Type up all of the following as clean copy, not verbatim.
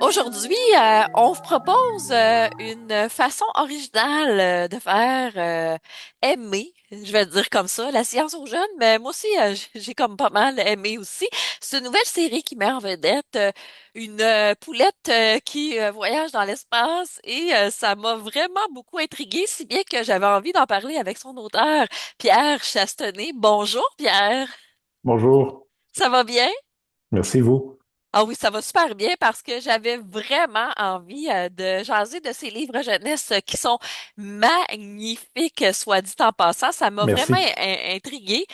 Aujourd'hui, on vous propose une façon originale de faire aimer, je vais le dire comme ça, la science aux jeunes, mais moi aussi, j'ai comme pas mal aimé aussi. C'est une nouvelle série qui met en vedette une poulette qui voyage dans l'espace et ça m'a vraiment beaucoup intriguée, si bien que j'avais envie d'en parler avec son auteur, Pierre Chastenay. Bonjour, Pierre. Bonjour, Ça va bien? merci vous. Ah oui, ça va super bien parce que j'avais vraiment envie de jaser de ces livres jeunesse qui sont magnifiques, soit dit en passant. Ça m'a vraiment Merci. intriguée.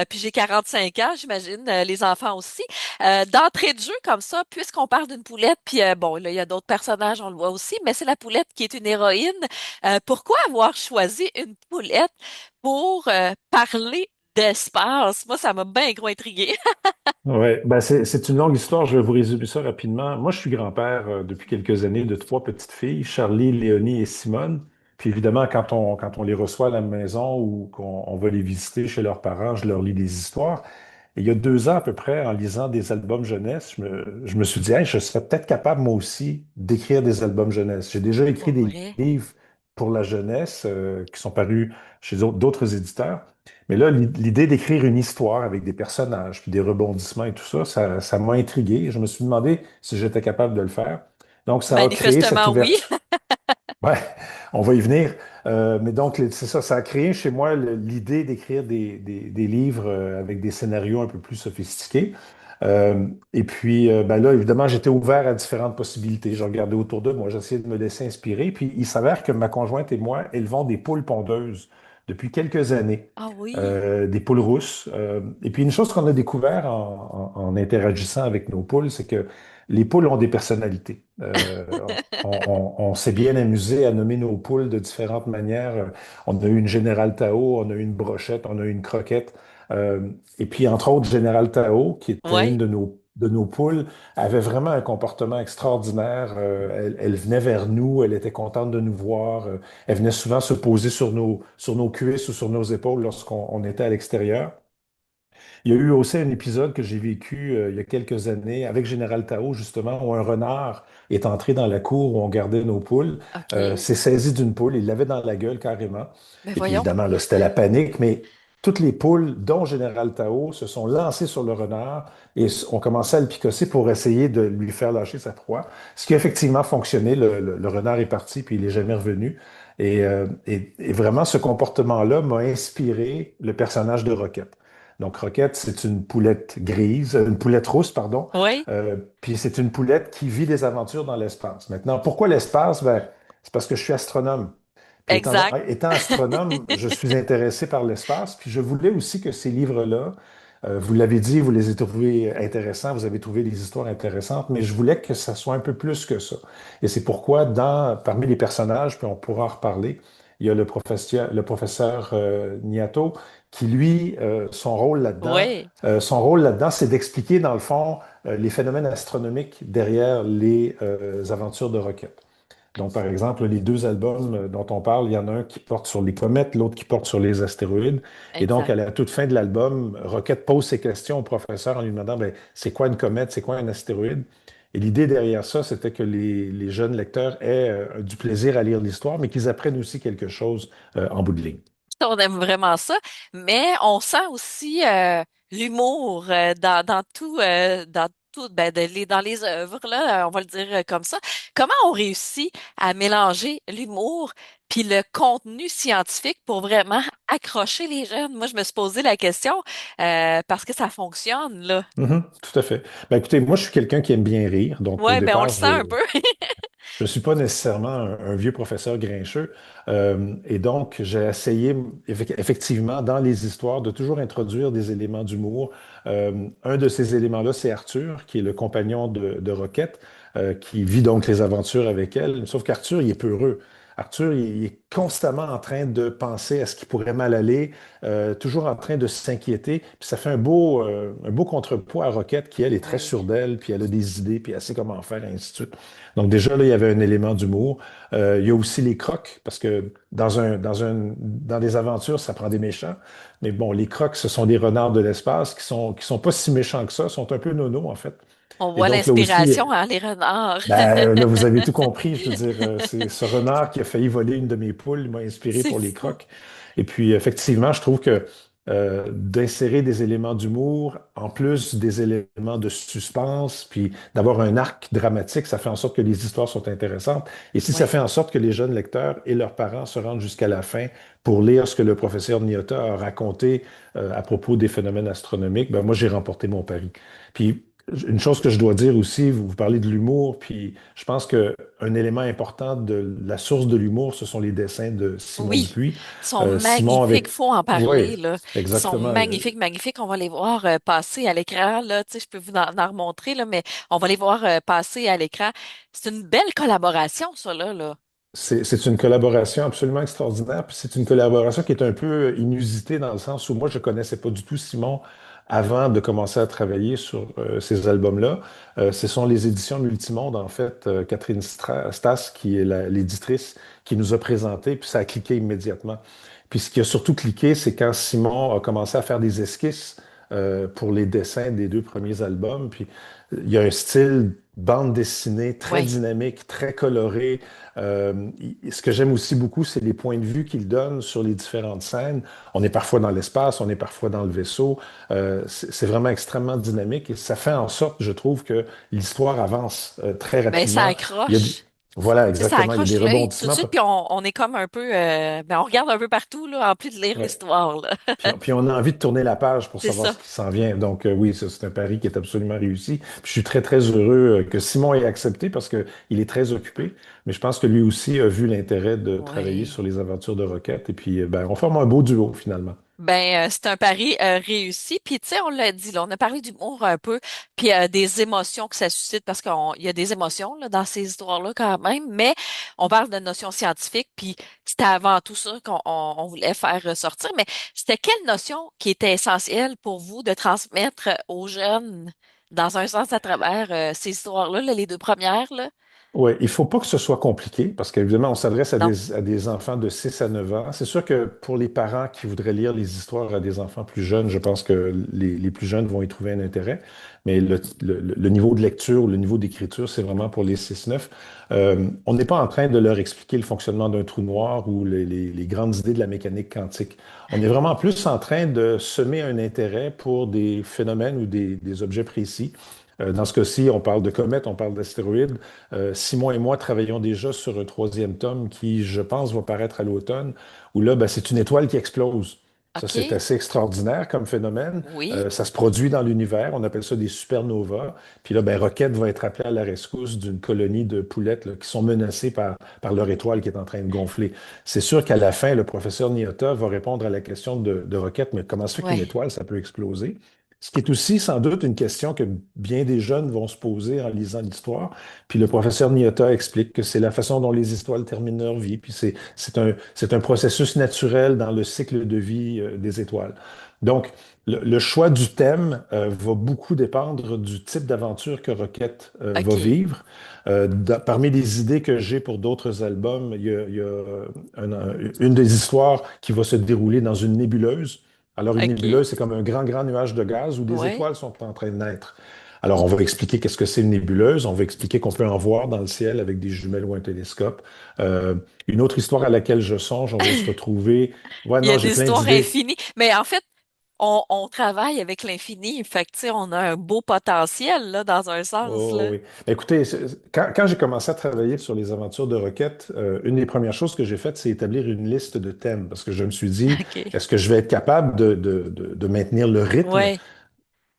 Puis j'ai 45 ans, j'imagine, les enfants aussi. D'entrée de jeu comme ça, puisqu'on parle d'une poulette, puis bon, là, il y a d'autres personnages, on le voit aussi, mais c'est la poulette qui est une héroïne. Pourquoi avoir choisi une poulette pour parler d'espace? Moi, ça m'a bien gros intriguée. Ouais, ben c'est une longue histoire, je vais vous résumer ça rapidement. Moi, je suis grand-père depuis quelques années de trois petites filles, Charlie, Léonie et Simone. Puis évidemment, quand on les reçoit à la maison ou qu'on on va les visiter chez leurs parents, je leur lis des histoires. Et il y a 2 ans à peu près, en lisant des albums jeunesse, je me suis dit, hey, je serais peut-être capable moi aussi d'écrire des albums jeunesse. J'ai déjà écrit Pour des vrai. livres pour la jeunesse qui sont parus chez d'autres éditeurs. Mais là, l'idée d'écrire une histoire avec des personnages, puis des rebondissements et tout ça, ça m'a intrigué. Je me suis demandé si j'étais capable de le faire. Donc, ça a créé cette Manifestement, oui. ouverture. Ouais, on va y venir. Mais donc, c'est ça, ça a créé chez moi l'idée d'écrire des livres avec des scénarios un peu plus sophistiqués. Et puis, ben là, évidemment, j'étais ouvert à différentes possibilités. Je regardais autour de moi, j'essayais de me laisser inspirer. Puis, il s'avère que ma conjointe et moi élevons des poules pondeuses depuis quelques années, Ah oui. des poules rousses. Et puis, une chose qu'on a découvert en interagissant avec nos poules, c'est que les poules ont des personnalités. On s'est bien amusé à nommer nos poules de différentes manières. On a eu une Générale Tao, on a eu une brochette, on a eu une croquette. Et puis, entre autres, Générale Tao, qui était une Ouais. de nos poules, avait vraiment un comportement extraordinaire. Elle venait vers nous, elle était contente de nous voir. Elle venait souvent se poser sur nos cuisses ou sur nos épaules lorsqu'on était à l'extérieur. Il y a eu aussi un épisode que j'ai vécu il y a quelques années avec Général Tao, justement, où un renard est entré dans la cour où on gardait nos poules, OK. s'est saisi d'une poule, il l'avait dans la gueule carrément. Mais Et puis voyons. évidemment, là, c'était la panique, mais toutes les poules, dont Général Tao, se sont lancées sur le renard et ont commencé à le picosser pour essayer de lui faire lâcher sa proie. Ce qui a effectivement fonctionné. Le renard est parti, puis il n'est jamais revenu. Et vraiment, ce comportement-là m'a inspiré le personnage de Roquette. Donc, Roquette, c'est une poulette grise, une poulette rousse, pardon. Oui. Puis c'est une poulette qui vit des aventures dans l'espace. Maintenant, pourquoi l'espace? Ben, c'est parce que je suis astronome. Puis Exact. étant astronome, je suis intéressé par l'espace. Puis je voulais aussi que ces livres-là, vous l'avez dit, vous les avez trouvés intéressants, vous avez trouvé des histoires intéressantes, mais je voulais que ça soit un peu plus que ça. Et c'est pourquoi, parmi les personnages, puis on pourra en reparler, il y a le professeur Niato, qui lui, Oui. son rôle là-dedans, c'est d'expliquer, dans le fond, les phénomènes astronomiques derrière les aventures de Rocket. Donc, par exemple, les deux albums dont on parle, il y en a un qui porte sur les comètes, l'autre qui porte sur les astéroïdes. Et donc, à Exact. la toute fin de l'album, Rocket pose ses questions au professeur en lui demandant, ben, c'est quoi une comète, c'est quoi un astéroïde? Et l'idée derrière ça, c'était que les jeunes lecteurs aient du plaisir à lire l'histoire, mais qu'ils apprennent aussi quelque chose en bout de ligne. On aime vraiment ça, mais on sent aussi l'humour dans tout, ben, dans les œuvres, là, on va le dire comme ça. Comment on réussit à mélanger l'humour puis le contenu scientifique pour vraiment accrocher les jeunes? Moi, je me suis posé la question parce que ça fonctionne, là. Mhm, tout à fait. Ben, écoutez, moi, je suis quelqu'un qui aime bien rire. Donc, au Ouais, ben on le départ, sent un peu. je ne suis pas nécessairement un vieux professeur grincheux. Et donc, j'ai essayé, effectivement, dans les histoires, de toujours introduire des éléments d'humour. Un de ces éléments-là, c'est Arthur, qui est le compagnon de Roquette, qui vit donc les aventures avec elle. Sauf qu'Arthur, il est peureux. Arthur, il est constamment en train de penser à ce qui pourrait mal aller, toujours en train de s'inquiéter. Puis ça fait un beau contrepoids à Roquette qui, elle, est très Oui. sûre d'elle, puis elle a des idées, puis elle sait comment faire, et ainsi de suite. Donc déjà, là, il y avait un élément d'humour. Il y a aussi les crocs, parce que dans des aventures, ça prend des méchants. Mais bon, les crocs, ce sont des renards de l'espace qui sont pas si méchants que ça, sont un peu nonos, en fait. On Et voit donc là aussi, l'inspiration, hein, les renards. ben, là, vous avez tout compris. Je veux dire, c'est ce renard qui a failli voler une de mes poules, il m'a inspiré C'est pour les fou. crocs. Et puis, effectivement, je trouve que d'insérer des éléments d'humour, en plus des éléments de suspense, puis d'avoir un arc dramatique, ça fait en sorte que les histoires sont intéressantes. Et si ça Oui. fait en sorte que les jeunes lecteurs et leurs parents se rendent jusqu'à la fin pour lire ce que le professeur Niota a raconté à propos des phénomènes astronomiques, ben moi, j'ai remporté mon pari. Puis, une chose que je dois dire aussi, vous parlez de l'humour, puis je pense qu'un élément important de la source de l'humour, ce sont les dessins de Simon Oui, Dupuis. ils sont Simon magnifiques, avec... faut en Oui, parler, là. Ils sont exactement. magnifiques, magnifiques. On va les voir passer à l'écran, là. Tu sais, je peux vous en remontrer, là, mais on va les voir passer à l'écran. C'est une belle collaboration, ça, là. C'est une collaboration absolument extraordinaire, puis c'est une collaboration qui est un peu inusitée dans le sens où moi, je connaissais pas du tout Simon avant de commencer à travailler sur ces albums-là. Ce sont les éditions Multimonde, en fait, Catherine Stas, qui est l'éditrice, qui nous a présenté, puis ça a cliqué immédiatement. Puis ce qui a surtout cliqué, c'est quand Simon a commencé à faire des esquisses pour les dessins des deux premiers albums. Puis il y a un style bande dessinée très Oui, dynamique, très coloré. Ce que j'aime aussi beaucoup, c'est les points de vue qu'il donne sur les différentes scènes. On est parfois dans l'espace, on est parfois dans le vaisseau. C'est vraiment extrêmement dynamique et ça fait en sorte, je trouve, que l'histoire avance très ben ça rapidement. Il y a, accroche. voilà, Tu sais, ça exactement. Il y a des accroche l'œil tout de rebondissements. suite, puis on est comme un peu, ben on regarde un peu partout, là, en plus de lire Ouais. l'histoire, là. Puis on a envie de tourner la page pour C'est savoir ça. ce qui s'en vient. Donc oui, ça, c'est un pari qui est absolument réussi. Puis je suis très, très heureux que Simon ait accepté parce que il est très occupé. Mais je pense que lui aussi a vu l'intérêt de travailler Oui. sur les aventures de Roquette. Et puis, ben, on forme un beau duo finalement. Ben, c'est un pari réussi. Puis, tu sais, on l'a dit, là, on a parlé d'humour un peu, puis des émotions que ça suscite, parce qu'il y a des émotions là, dans ces histoires-là quand même, mais on parle de notions scientifiques, puis c'était avant tout ça qu'on voulait faire ressortir. Mais c'était quelle notion qui était essentielle pour vous de transmettre aux jeunes, dans un sens, à travers ces histoires-là, là, les deux premières, là? Oui, il faut pas que ce soit compliqué parce qu'évidemment, on s'adresse Non. à des enfants de 6 à 9 ans. C'est sûr que pour les parents qui voudraient lire les histoires à des enfants plus jeunes, je pense que les plus jeunes vont y trouver un intérêt. Mais le niveau de lecture, le niveau d'écriture, c'est vraiment pour les 6-9. On n'est pas en train de leur expliquer le fonctionnement d'un trou noir ou les grandes idées de la mécanique quantique. On est vraiment plus en train de semer un intérêt pour des phénomènes ou des objets précis. Dans ce cas-ci, on parle de comètes, on parle d'astéroïdes. Simon et moi travaillons déjà sur un troisième tome qui, je pense, va paraître à l'automne, où là, ben, c'est une étoile qui explose. Ça, c'est OK. assez extraordinaire comme phénomène. Oui. Ça se produit dans l'univers. On appelle ça des supernovas. Puis là, ben, Rocket va être appelé à la rescousse d'une colonie de poulettes là, qui sont menacées par leur étoile qui est en train de gonfler. C'est sûr qu'à la fin, le professeur Niota va répondre à la question de Rocket, mais comment se fait qu'une Ouais. étoile, ça peut exploser? Ce qui est aussi sans doute une question que bien des jeunes vont se poser en lisant l'histoire. Puis le professeur Niota explique que c'est la façon dont les étoiles terminent leur vie. Puis c'est un processus naturel dans le cycle de vie des étoiles. Donc, le choix du thème va beaucoup dépendre du type d'aventure que Rocket va OK. vivre. Parmi les idées que j'ai pour d'autres albums, il y a une des histoires qui va se dérouler dans une nébuleuse. Alors, une OK. nébuleuse, c'est comme un grand, grand nuage de gaz où des Ouais. étoiles sont en train de naître. Alors, on va expliquer qu'est-ce que c'est une nébuleuse. On va expliquer qu'on peut en voir dans le ciel avec des jumelles ou un télescope. Euh, une autre histoire à laquelle je songe, on va se retrouver. Ouais, Il y non, a j'ai des plein histoires d'idées. infinies. Mais en fait, on travaille avec l'infini. Fait que, tu sais, on a un beau potentiel, là, dans un sens, Oh, là. oui. Écoutez, quand j'ai commencé à travailler sur les aventures de Roquette, une des premières choses que j'ai faites, c'est établir une liste de thèmes parce que je me suis dit, OK. est-ce que je vais être capable de maintenir le rythme? Ouais.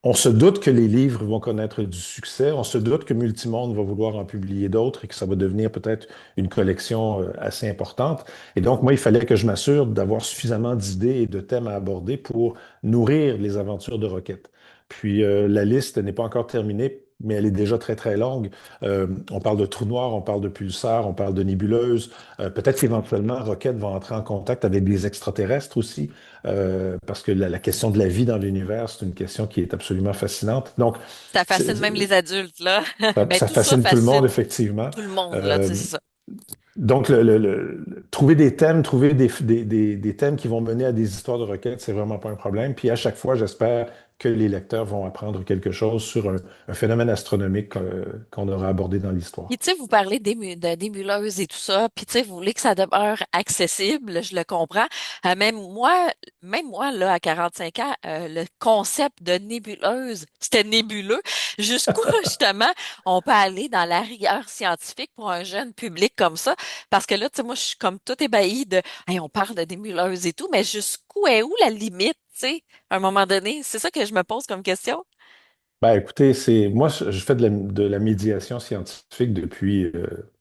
On se doute que les livres vont connaître du succès. On se doute que Multimonde va vouloir en publier d'autres et que ça va devenir peut-être une collection assez importante. Et donc, moi, il fallait que je m'assure d'avoir suffisamment d'idées et de thèmes à aborder pour nourrir les aventures de Roquette. Puis, la liste n'est pas encore terminée mais elle est déjà très, très longue. On parle de trous noirs, on parle de pulsars, on parle de nébuleuses. Peut-être qu'éventuellement, Rocket va entrer en contact avec des extraterrestres aussi, parce que la question de la vie dans l'univers, c'est une question qui est absolument fascinante. Donc, Ça fascine c'est- même les adultes, là. Ben, ça tout ça fascine tout le monde, fascine effectivement. tout le monde, là, tu sais, Euh, c'est ça. donc, trouver des thèmes, trouver des thèmes qui vont mener à des histoires de requêtes, c'est vraiment pas un problème. Puis à chaque fois, j'espère que les lecteurs vont apprendre quelque chose sur un phénomène astronomique qu'on aura abordé dans l'histoire. Puis, tu sais, vous parlez de nébuleuses et tout ça, puis, tu sais, vous voulez que ça demeure accessible, je le comprends. Même moi, là, à 45 ans, le concept de nébuleuse, c'était nébuleux. Jusqu'où, justement, on peut aller dans la rigueur scientifique pour un jeune public comme ça? Parce que là, tu sais, moi, je suis comme tout ébahie de, hey, on parle de nébuleuse et tout, mais jusqu'où est où la limite, tu sais, à un moment donné? C'est ça que je me pose comme question. Ben, écoutez, moi, je fais de la médiation scientifique depuis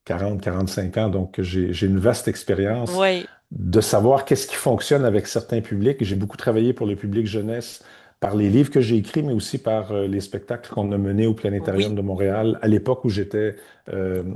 45 ans, donc j'ai une vaste expérience Oui, de savoir qu'est-ce qui fonctionne avec certains publics. J'ai beaucoup travaillé pour le public jeunesse par les livres que j'ai écrits, mais aussi par les spectacles qu'on a menés au Planétarium oui. de Montréal à l'époque où j'étais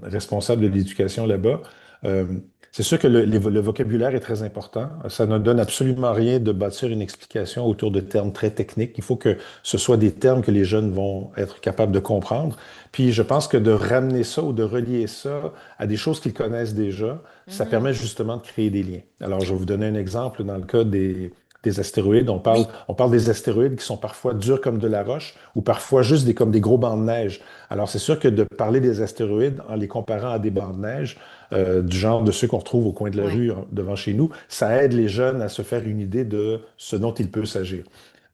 responsable de l'éducation là-bas. Euh, c'est sûr que le vocabulaire est très important. Ça ne donne absolument rien de bâtir une explication autour de termes très techniques. Il faut que ce soit des termes que les jeunes vont être capables de comprendre. Puis je pense que de ramener ça ou de relier ça à des choses qu'ils connaissent déjà, ça Mhm. permet justement de créer des liens. Alors, je vais vous donner un exemple dans le cas des astéroïdes. Oui, On parle des astéroïdes qui sont parfois durs comme de la roche ou parfois juste comme des gros bancs de neige. Alors, c'est sûr que de parler des astéroïdes en les comparant à des bancs de neige, du genre de ceux qu'on retrouve au coin de la oui. rue devant chez nous, ça aide les jeunes à se faire une idée de ce dont il peut s'agir.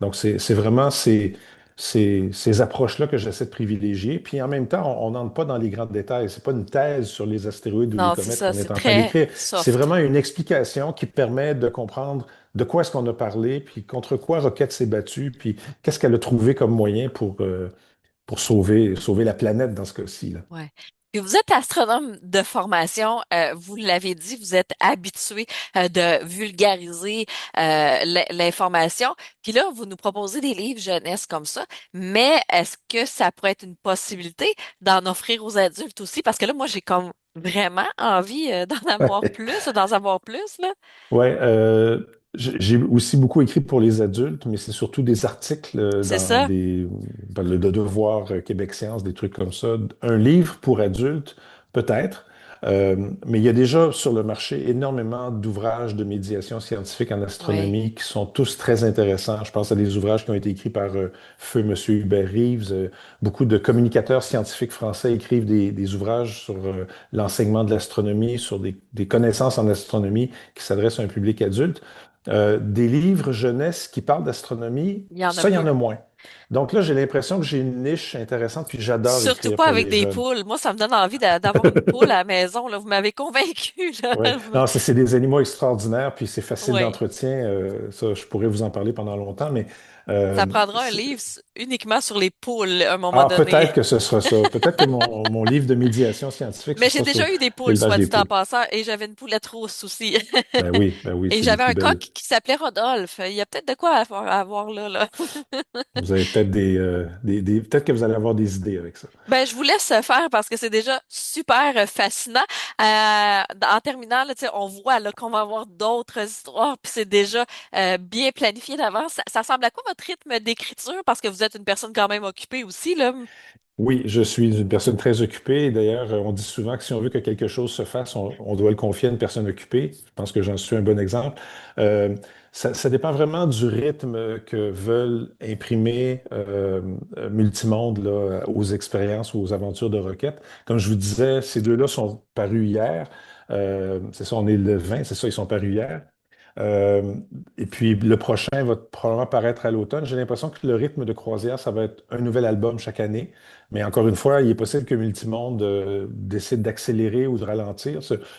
Donc, c'est vraiment ces approches-là que j'essaie de privilégier. Puis en même temps, on n'entre pas dans les grands détails. C'est pas une thèse sur les astéroïdes ou les Non, c'est comètes ça, qu'on c'est est en train très d'écrire. C'est soft. vraiment une explication qui permet de comprendre de quoi est-ce qu'on a parlé, puis contre quoi Rocket s'est battue, puis qu'est-ce qu'elle a trouvé comme moyen pour sauver la planète dans ce cas-ci, là. Ouais. Puis vous êtes astronome de formation, vous l'avez dit, vous êtes habitué de vulgariser l'information. Puis là, vous nous proposez des livres jeunesse comme ça, mais est-ce que ça pourrait être une possibilité d'en offrir aux adultes aussi? Parce que là, moi, j'ai comme vraiment envie d'en avoir plus, d'en savoir plus, là. Ouais, j'ai aussi beaucoup écrit pour les adultes, mais c'est surtout des articles C'est dans ça? dans le Devoir Québec Science, des trucs comme ça. Un livre pour adultes, peut-être, mais il y a déjà sur le marché énormément d'ouvrages de médiation scientifique en Oui. astronomie qui sont tous très intéressants. Je pense à des ouvrages qui ont été écrits par Feu Monsieur Hubert Reeves. Beaucoup de communicateurs scientifiques français écrivent des ouvrages sur l'enseignement de l'astronomie, sur des connaissances en astronomie qui s'adresse à un public adulte. Des livres jeunesse qui parlent d'astronomie, Il y en a ça, il y en peu. a moins. Donc là, j'ai l'impression que j'ai une niche intéressante, puis j'adore Surtout écrire pas pour avec les des jeunes. poules. Moi, ça me donne envie d'avoir une poule à la maison, là. Vous m'avez convaincu, là. Ouais. Non, c'est des animaux extraordinaires, puis c'est facile Oui. d'entretien. Ça, je pourrais vous en parler pendant longtemps, mais euh, Ça prendra un c'est- livre uniquement sur les poules à un moment ah, donné. peut-être que ce sera ça. Peut-être que mon livre de médiation scientifique, ce Mais j'ai sera sur déjà eu des poules, l'élevage soit des dit en poules. passant, et j'avais une poulette rousse aussi. Ben oui, Et c'est des j'avais plus un coq belles. qui s'appelait Rodolphe. Il y a peut-être de quoi à voir là, là. Vous avez peut-être peut-être que vous allez avoir des idées avec ça. Ben, je vous laisse faire parce que c'est déjà super fascinant. En terminant, là, tu sais, on voit là, qu'on va avoir d'autres histoires, puis c'est déjà bien planifié d'avance. Ça ressemble à quoi votre rythme d'écriture? Parce que vous êtes une personne quand même occupée aussi, là. Oui, je suis une personne très occupée. D'ailleurs, on dit souvent que si on veut que quelque chose se fasse, on doit le confier à une personne occupée. Je pense que j'en suis un bon exemple. Euh, ça dépend vraiment du rythme que veulent imprimer Multimonde là, aux expériences ou aux aventures de Roquette. Comme je vous disais, ces deux-là sont parus hier. C'est ça, on est le 20, c'est ça, ils sont parus hier. Euh, et puis le prochain va probablement paraître à l'automne. J'ai l'impression que le rythme de croisière, ça va être un nouvel album chaque année. Mais encore une fois, il est possible que Multimonde décide d'accélérer ou de ralentir.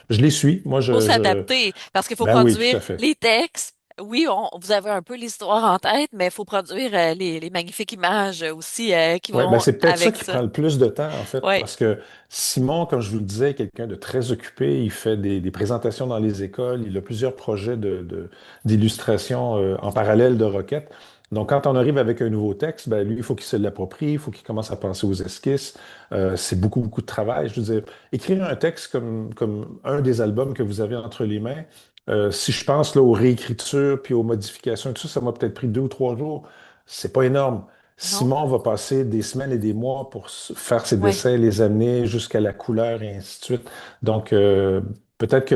Je les suis. Faut s'adapter parce qu'il faut Ben oui, produire tout à fait. les textes. Oui, vous avez un peu l'histoire en tête, mais il faut produire les magnifiques images aussi qui Ouais, ben vont c'est peut-être ça avec qui ça. prend le plus de temps, en fait, Oui. parce que Simon, comme je vous le disais, est quelqu'un de très occupé. Il fait des présentations dans les écoles. Il a plusieurs projets d'illustration en parallèle de Rocket. Donc, quand on arrive avec un nouveau texte, ben, lui, il faut qu'il se l'approprie, il faut qu'il commence à penser aux esquisses. C'est beaucoup, beaucoup de travail. Je veux dire, écrire un texte comme un des albums que vous avez entre les mains, si je pense là, aux réécritures puis aux modifications, tout ça, ça m'a peut-être pris 2 ou 3 jours. C'est pas énorme. Non? Simon va passer des semaines et des mois pour faire ses Ouais, dessins, les amener jusqu'à la couleur et ainsi de suite. Donc, peut-être que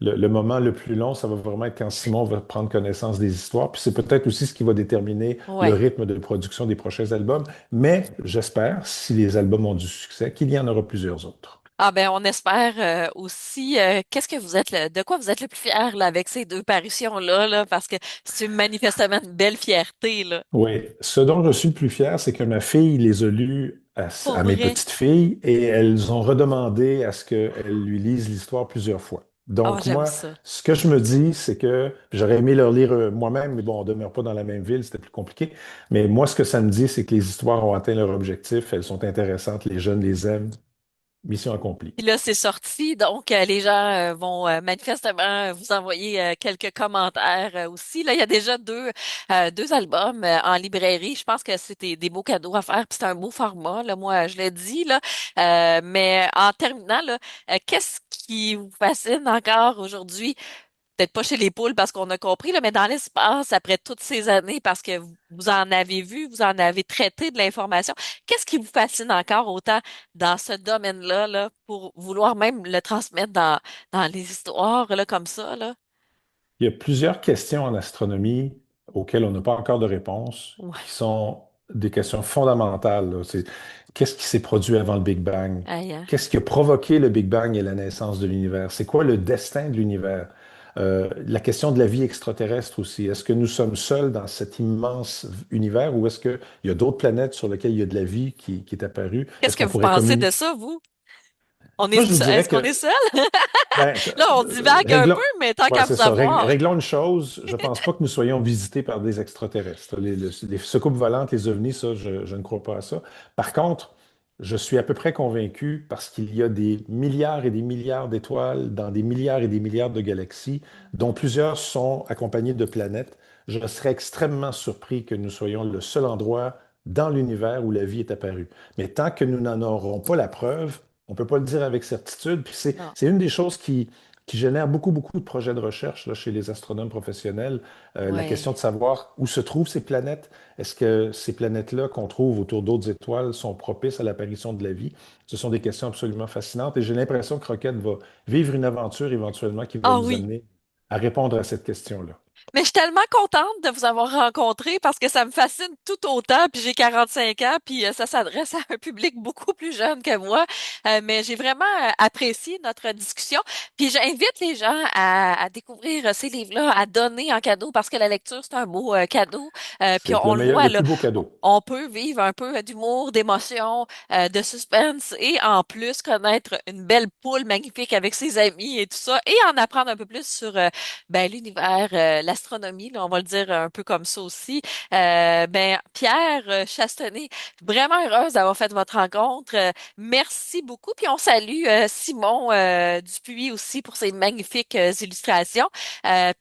le moment le plus long, ça va vraiment être quand Simon va prendre connaissance des histoires. Puis c'est peut-être aussi ce qui va déterminer le ouais. rythme de production des prochains albums. Mais j'espère, si les albums ont du succès, qu'il y en aura plusieurs autres. Ah ben on espère aussi. Qu'est-ce que vous êtes de quoi vous êtes le plus fier là, avec ces deux parutions-là, là, parce que c'est manifestement une belle fierté, là. Oui, ce dont je suis le plus fier, c'est que ma fille les a lus Pour à mes vrai. petites filles et elles ont redemandé à ce qu'elles lui lisent l'histoire plusieurs fois. Ah, Donc j'aime moi, ça. ce que je me dis, c'est que j'aurais aimé leur lire moi-même, mais bon, on ne demeure pas dans la même ville, c'était plus compliqué. Mais moi, ce que ça me dit, c'est que les histoires ont atteint leur objectif, elles sont intéressantes, les jeunes les aiment. Mission accomplie. Puis là, c'est sorti, donc les gens vont manifestement vous envoyer quelques commentaires aussi. Là, il y a déjà deux albums en librairie. Je pense que c'était des beaux cadeaux à faire, puis c'est un beau format. Là, moi, je l'ai dit là. Mais en terminant, là, qu'est-ce qui vous fascine encore aujourd'hui? Peut-être pas chez les poules parce qu'on a compris, là, mais dans l'espace, après toutes ces années, parce que vous en avez vu, vous en avez traité de l'information, qu'est-ce qui vous fascine encore autant dans ce domaine-là, là, pour vouloir même le transmettre dans les histoires, là, comme ça, là? Il y a plusieurs questions en astronomie auxquelles on n'a pas encore de réponse, Ouais. qui sont des questions fondamentales, là. Qu'est-ce qui s'est produit avant le Big Bang? Aïe, hein. Qu'est-ce qui a provoqué le Big Bang et la naissance de l'univers? C'est quoi le destin de l'univers? La question de la vie extraterrestre aussi. Est-ce que nous sommes seuls dans cet immense univers ou est-ce qu'il y a d'autres planètes sur lesquelles il y a de la vie qui est apparue? Qu'est-ce Est-ce que qu'on vous pourrait pensez de communiquer? ça, vous? Moi, je vous dirais Est-ce qu'on est que seul? ben, Là, on divague un peu, réglons, mais tant ouais, qu'à c'est vous ça. avoir. Réglons une chose. Je pense pas que nous soyons visités par des extraterrestres. Les soucoupes volantes, les ovnis, ça, je ne crois pas à ça. Par contre, je suis à peu près convaincu parce qu'il y a des milliards et des milliards d'étoiles dans des milliards et des milliards de galaxies, dont plusieurs sont accompagnées de planètes. Je serais extrêmement surpris que nous soyons le seul endroit dans l'univers où la vie est apparue. Mais tant que nous n'en aurons pas la preuve, on ne peut pas le dire avec certitude. Puis Non. c'est une des choses qui génère beaucoup, beaucoup de projets de recherche là, chez les astronomes professionnels. La question Ouais. de savoir où se trouvent ces planètes. Est-ce que ces planètes-là qu'on trouve autour d'autres étoiles sont propices à l'apparition de la vie? Ce sont des questions absolument fascinantes et j'ai l'impression que Rocket va vivre une aventure éventuellement qui va Ah nous oui. amener à répondre à cette question-là. Mais je suis tellement contente de vous avoir rencontré parce que ça me fascine tout autant, puis j'ai 45 ans, puis ça s'adresse à un public beaucoup plus jeune que moi. Mais j'ai vraiment apprécié notre discussion. Puis j'invite les gens à découvrir ces livres-là, à donner en cadeau parce que la lecture, c'est un beau cadeau. Puis C'est on le le meilleur, voit le là. plus beau cadeau. On peut vivre un peu d'humour, d'émotion, de suspense et en plus connaître une belle poule magnifique avec ses amis et tout ça et en apprendre un peu plus sur ben, l'univers, l'astronomie, là, on va le dire un peu comme ça aussi. Ben, Pierre Chastenay, vraiment heureuse d'avoir fait votre rencontre. Merci beaucoup. Puis on salue Simon Dupuis aussi pour ses magnifiques illustrations.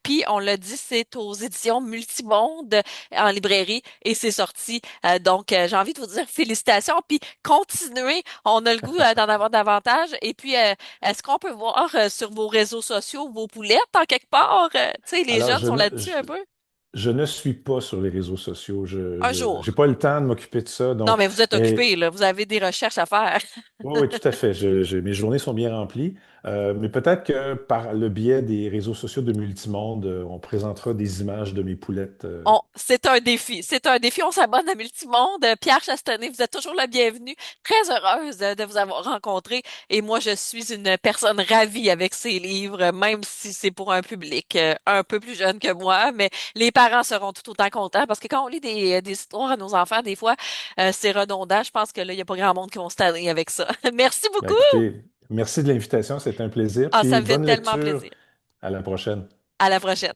Puis on l'a dit, c'est aux éditions Multimonde en librairie et c'est sorti. Donc, j'ai envie de vous dire félicitations. Puis continuez. On a le goût d'en avoir davantage. Et puis, est-ce qu'on peut voir sur vos réseaux sociaux vos poulettes en quelque part? Tu sais, les Alors, jeunes sont là-dessus un peu. je ne suis pas sur les réseaux sociaux. Un J'ai jour. pas le temps de m'occuper de ça. Non, Donc, mais vous êtes mais occupé, là. Vous avez des recherches à faire. oui, oui, tout à fait. Mes journées sont bien remplies. Mais peut-être que par le biais des réseaux sociaux de Multimonde, on présentera des images de mes poulettes. C'est un défi. C'est un défi. On s'abonne à Multimonde. Pierre Chastenay, vous êtes toujours le bienvenu. Très heureuse de vous avoir rencontré. Et moi, je suis une personne ravie avec ces livres, même si c'est pour un public un peu plus jeune que moi. Mais les parents seront tout autant contents parce que quand on lit des histoires à nos enfants, des fois, c'est redondant. Je pense que là, il n'y a pas grand monde qui vont se tanner avec ça. Merci Ben, beaucoup. écoutez, merci de l'invitation, c'est un plaisir. Ah, ça Puis me fait bonne tellement lecture. plaisir. À la prochaine. À la prochaine.